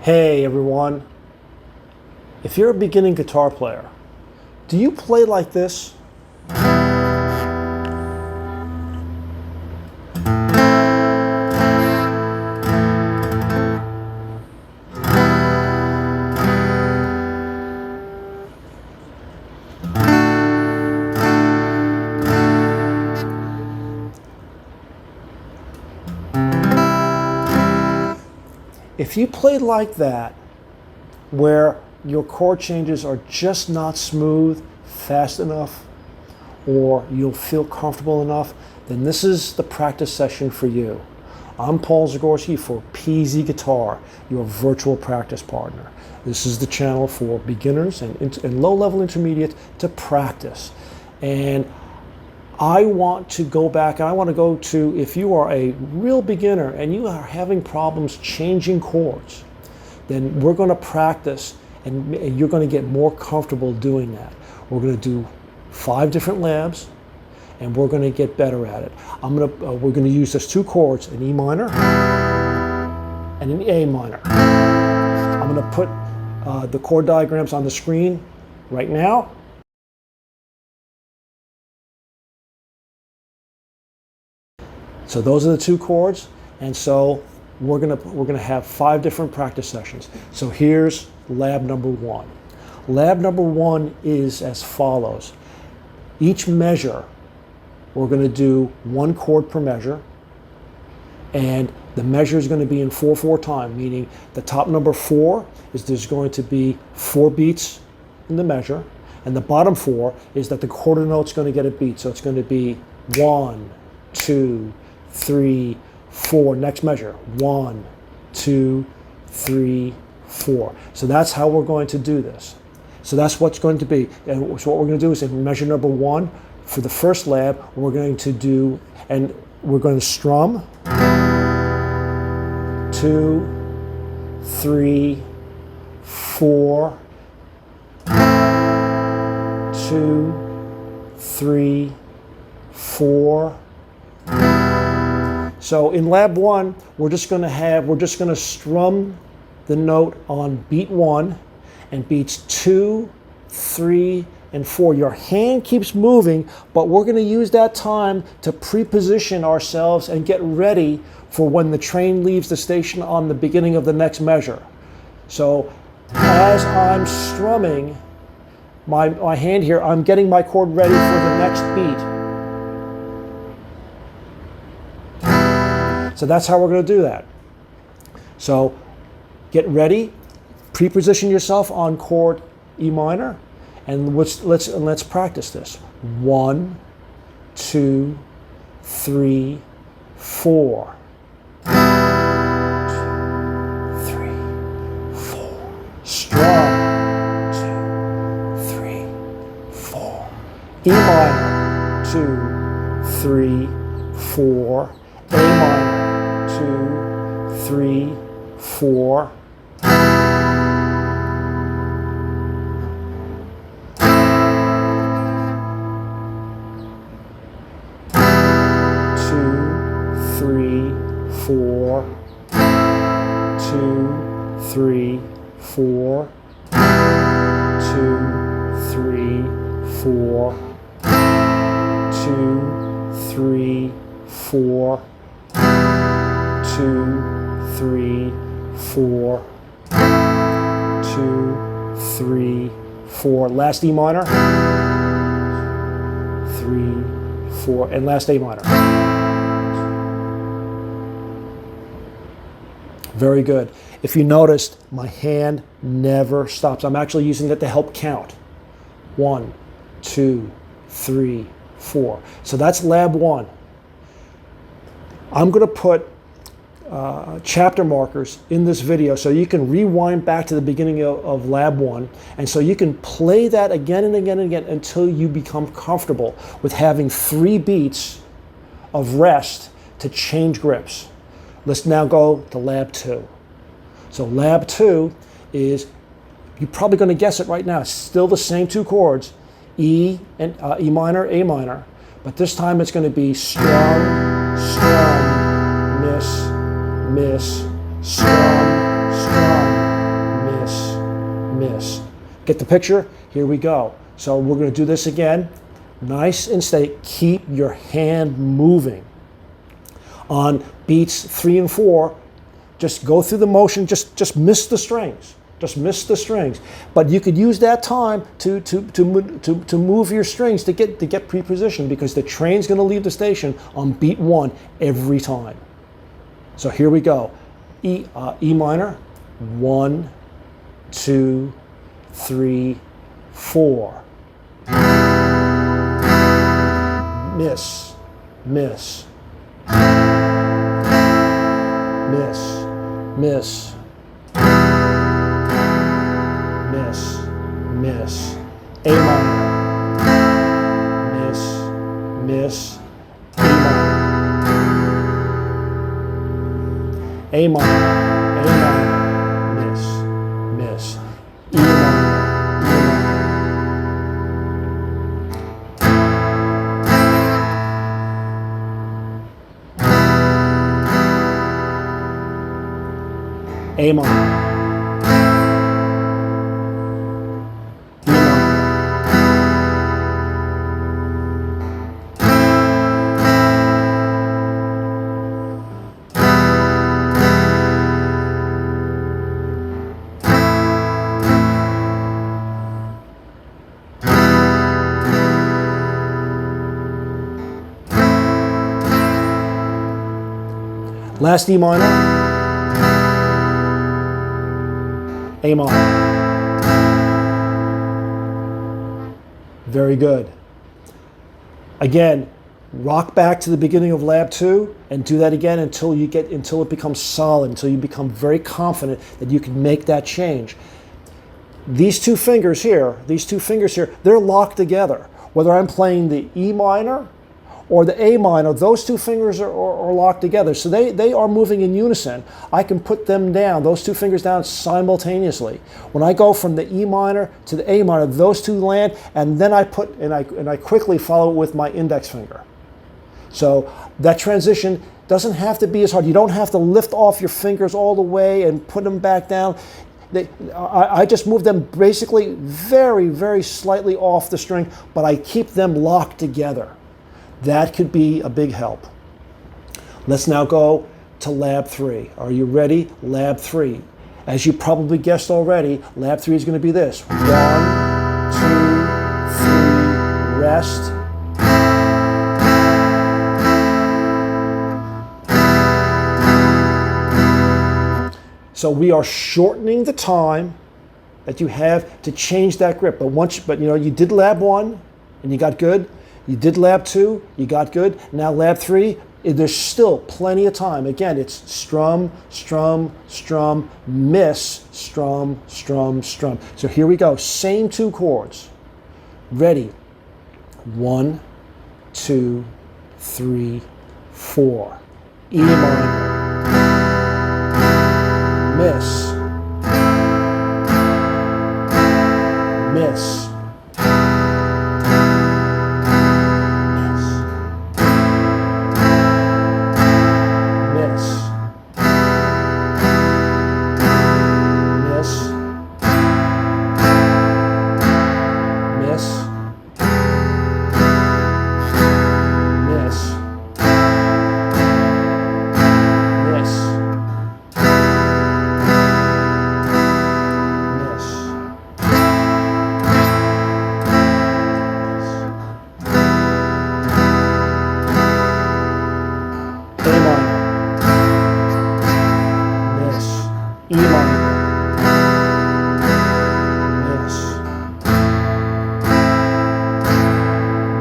Hey everyone, if you're a beginning guitar player, do you play like this? If you play like that, where your chord changes are just not smooth, fast enough, or you'll feel comfortable enough, then this is the practice session for you. I'm Paul Zagorski for PZ Guitar, your virtual practice partner. This is the channel for beginners and low-level intermediate to practice. And I want to go back, and I want to go to, if you are a real beginner and you are having problems changing chords, then we're going to practice and you're going to get more comfortable doing that. We're going to do 5 different labs and we're going to get better at it. We're going to use those 2 chords, an E minor and an A minor. I'm going to put the chord diagrams on the screen right now. So those are the 2 chords, and so we're gonna have 5 different practice sessions. So here's lab number 1. Lab number 1 is as follows. Each measure, we're gonna do 1 chord per measure, and the measure is gonna be in 4/4 time, meaning the top number 4 is there's going to be 4 beats in the measure, and the bottom 4 is that the quarter note's gonna get a beat. So it's gonna be 1, 2, 3, 4. Next measure, 1, 2, 3, 4. So that's how we're going to do this. So that's what's going to be. And so what we're going to do is in measure number 1, for the first lab, we're going to do, and we're going to strum 2, 3, 4, 2, 3, 4. So in lab 1, we're just going to strum the note on beat 1 and beats 2, 3, and 4. Your hand keeps moving, but we're going to use that time to pre-position ourselves and get ready for when the train leaves the station on the beginning of the next measure. So as I'm strumming my hand here, I'm getting my chord ready for the next beat. So that's how we're going to do that. So get ready, pre-position yourself on chord E minor, and let's practice this. 1, 2, 3, 4. 2, 3, 4. Strum. 2, 3, 4. E minor. 2, 3, 4. A minor. 2, 3, 4. 2, 3, 4. 2, 3, 4. 2, 3, 4. 2, 3, 4. 2, 3, 4. Last E minor. 3, 4, and last A minor. Very good. If you noticed, my hand never stops. I'm actually using it to help count. 1, 2, 3, 4. So that's lab 1. I'm going to put chapter markers in this video so you can rewind back to the beginning of lab 1, and so you can play that again and again and again until you become comfortable with having 3 beats of rest to change grips. Let's now go to lab 2. So lab 2 is, you're probably going to guess it right now, it's still the same 2 chords, E and E minor, A minor, but this time it's going to be strum, strum, miss, miss, strum, strum, Get the picture? Here we go. So we're going to do this again. Nice and steady. Keep your hand moving. On beats 3 and 4, just go through the motion, just miss the strings. Just miss the strings. But you could use that time to move your strings to get pre-positioned, because the train's going to leave the station on beat 1 every time. So here we go. E minor, 1, 2, 3, 4. Miss, miss, miss, miss, miss, miss. A minor, miss, miss, E minor, A minor, miss, miss, E minor. A minor, E minor, last E minor, A minor. Very good. Again, rock back to the beginning of lab 2 and do that again until it becomes solid, until you become very confident that you can make that change. These two fingers here, they're locked together. Whether I'm playing the E minor or the A minor, those two fingers are locked together. So they are moving in unison. I can put them down, those two fingers down simultaneously. When I go from the E minor to the A minor, those two land, and then I quickly follow it with my index finger. So that transition doesn't have to be as hard. You don't have to lift off your fingers all the way and put them back down. I just move them basically very, very slightly off the string, but I keep them locked together. That could be a big help. Let's now go to lab 3. Are you ready? Lab 3. As you probably guessed already, lab 3 is going to be this. 1, 2, 3, rest. So we are shortening the time that you have to change that grip. But you did lab 1 and you got good. You did lab 2, you got good. Now lab 3, there's still plenty of time. Again, it's strum, strum, strum, miss, strum, strum, strum. So here we go, same 2 chords. Ready? 1, 2, 3, 4. E minor, miss, miss, E minor, miss,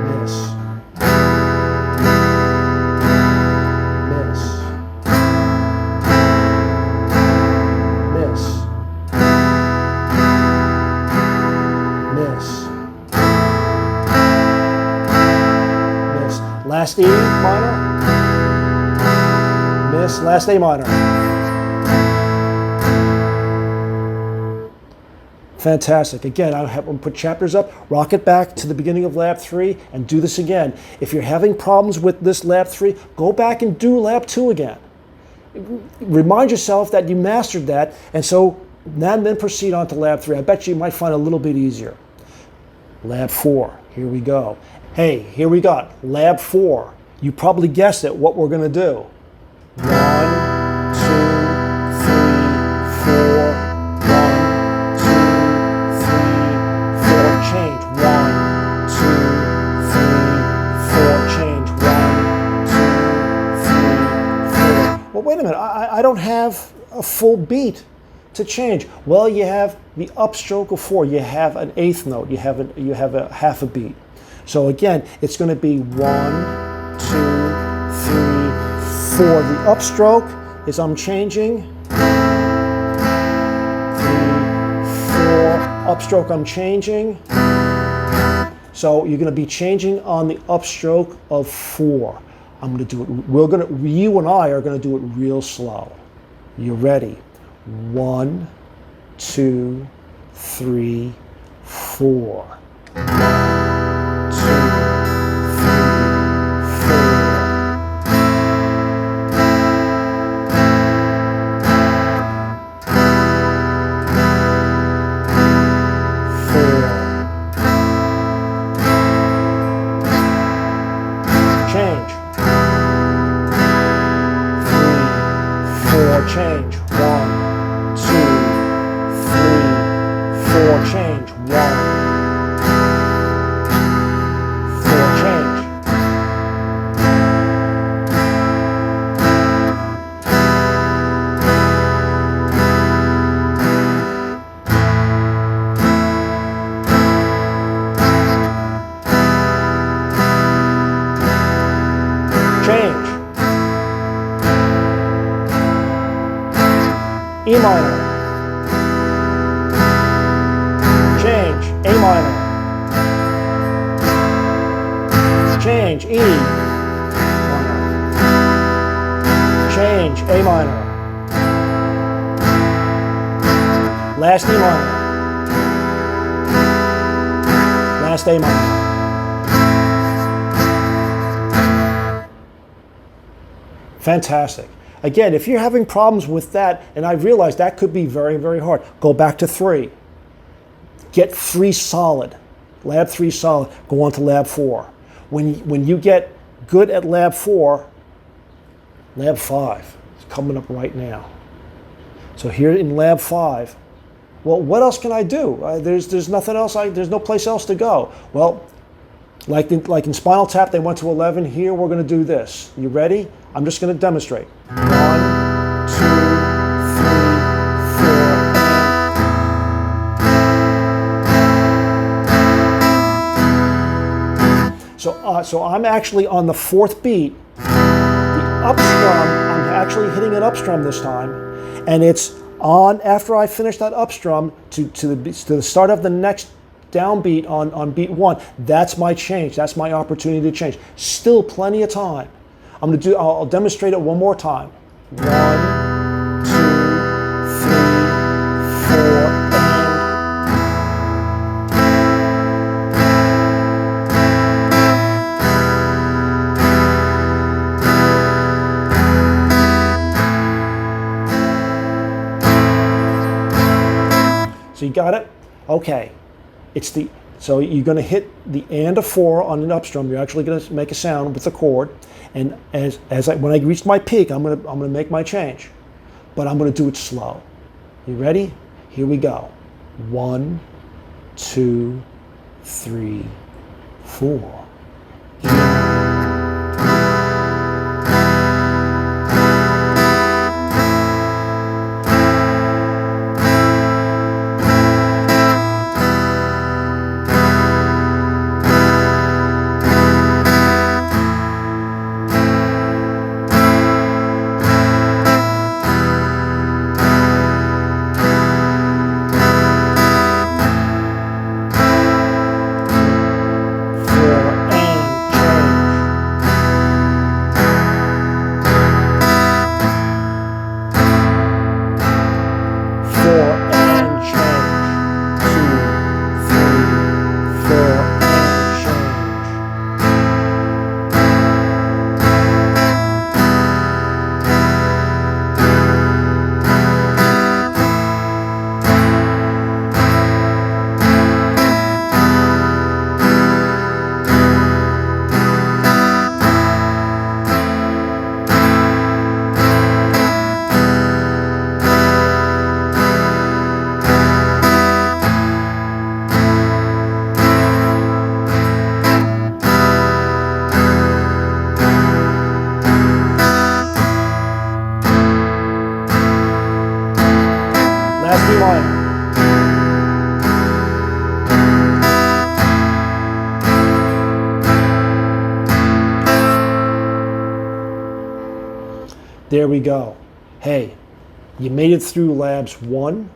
miss, miss, miss, miss, miss. Last E minor, miss, last A minor. Fantastic. Again, I'll put chapters up, rock it back to the beginning of lab 3, and do this again. If you're having problems with this lab 3, go back and do lab 2 again. Remind yourself that you mastered that, and so And then proceed on to lab 3. I bet you might find it a little bit easier. Lab 4, here we go. Hey, here we got lab 4. You probably guessed it, what we're going to do. 1, 2, 3, 4. 1, 2, 3, 4. Change. 1, 2, 3, 4. Change. 1, 2, 3, 4. Well, wait a minute. I don't have a full beat to change. Well, you have the upstroke of 4. You have an eighth note. You have a half a beat. So again, it's going to be 1, 2, 3, 4. The upstroke is I'm changing. 3, 4. Upstroke I'm changing. So you're going to be changing on the upstroke of 4. I'm going to do it. You and I are going to do it real slow. You ready? 1, 2, 3, 4. 1, 2, 3, 4. Change. 3, 4. Change. 1, 2, 3, 4. Change. 1, 4. Change. Change. E minor. Change. A minor. Change. E minor. Change. A minor. Last E minor. Last A minor. Fantastic. Again, if you're having problems with that, and I realize that could be very, very hard, go back to 3. Get 3 solid. Lab 3 solid. Go on to lab 4. When you get good at lab 4, lab 5 is coming up right now. So here in lab 5, well, what else can I do? There's nothing else. There's no place else to go. Well, like in Spinal Tap, they went to 11. Here, we're going to do this. You ready? I'm just going to demonstrate. 1, 2, 3, 4. So I'm actually on the 4th beat. The upstrum, I'm actually hitting an upstrum this time, and it's on after I finish that upstrum to the start of the next downbeat on beat 1. That's my change. That's my opportunity to change. Still plenty of time. I'll demonstrate it one more time. 1, 2, 3, 4, and. So you got it? Okay. So you're going to hit the and of 4 on an upstrum. You're actually going to make a sound with the chord. And when I reach my peak, I'm going to make my change, but I'm going to do it slow. You ready? Here we go. 1, 2, 3, 4. Last E minor. There we go. Hey, you made it through labs 1,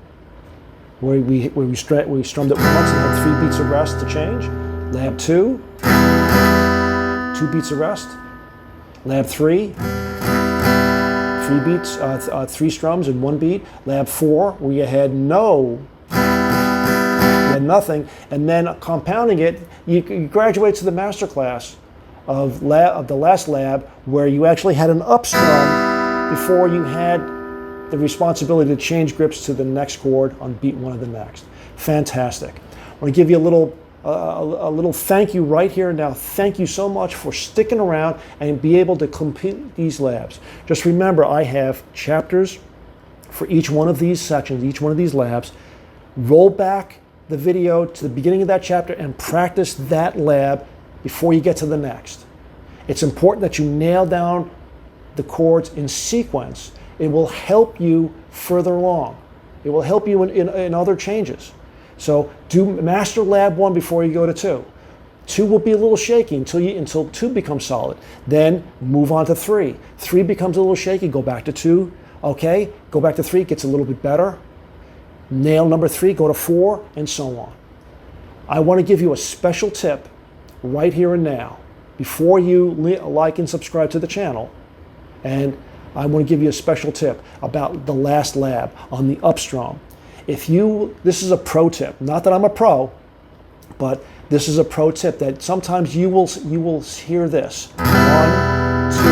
where we strummed it once and had 3 beats of rest to change. Lab 2, 2 beats of rest. Lab 3, 3 beats, 3 strums and 1 beat. Lab 4, where you had nothing, and then compounding it, you graduate to the master class of the last lab, where you actually had an up strum before you had the responsibility to change grips to the next chord on beat 1 of the next. Fantastic. I want to give you a little thank you right here and now. Thank you so much for sticking around and be able to complete these labs. Just remember, I have chapters for each one of these sections, each one of these labs. Roll back the video to the beginning of that chapter and practice that lab before you get to the next. It's important that you nail down the chords in sequence. It will help you further along. It will help you in other changes. So do master lab 1 before you go to 2. 2 will be a little shaky until 2 becomes solid. Then move on to 3. 3 becomes a little shaky, go back to 2. Okay, go back to 3, gets a little bit better. Nail number 3, go to 4, and so on. I want to give you a special tip right here and now before you like and subscribe to the channel. And I want to give you a special tip about the last lab on the up strum. This is a pro tip, not that I'm a pro, but this is a pro tip that sometimes you will hear this. 1, 2, 3,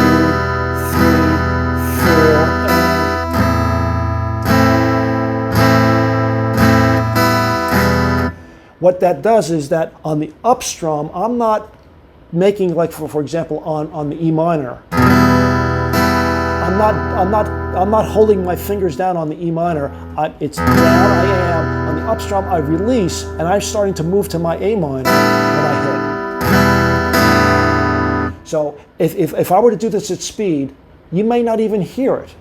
4. What that does is that on the up strum, I'm not making, like for example on the E minor, I'm not holding my fingers down on the E minor. It's down, I am. On the up strum, I release, and I'm starting to move to my A minor when I hit. So if I were to do this at speed, you may not even hear it.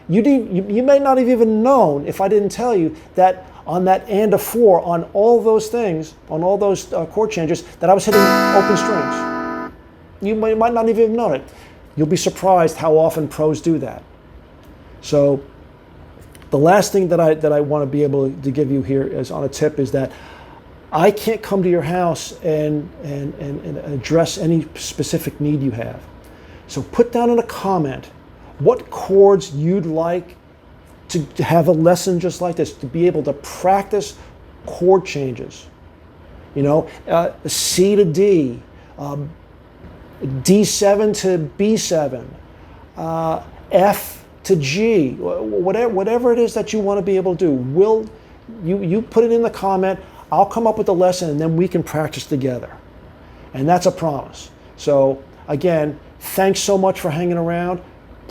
You may not have even known, if I didn't tell you, that on that and a 4, on all those things, on all those chord changes, that I was hitting open strings. You might not even have known it. You'll be surprised how often pros do that. So the last thing that I want to be able to give you here as on a tip is that I can't come to your house and address any specific need you have. So put down in a comment what chords you'd like to have a lesson just like this, to be able to practice chord changes. You know, C to D, D7 to B7, F to G, whatever it is that you want to be able to do. You put it in the comment, I'll come up with the lesson, and then we can practice together. And that's a promise. So again, thanks so much for hanging around.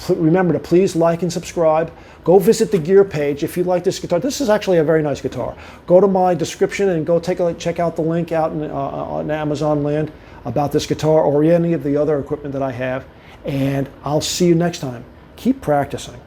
Remember to please like and subscribe. Go visit the gear page if you like this guitar. This is actually a very nice guitar. Go to my description and go check out the link out on Amazon land about this guitar or any of the other equipment that I have. And I'll see you next time. Keep practicing.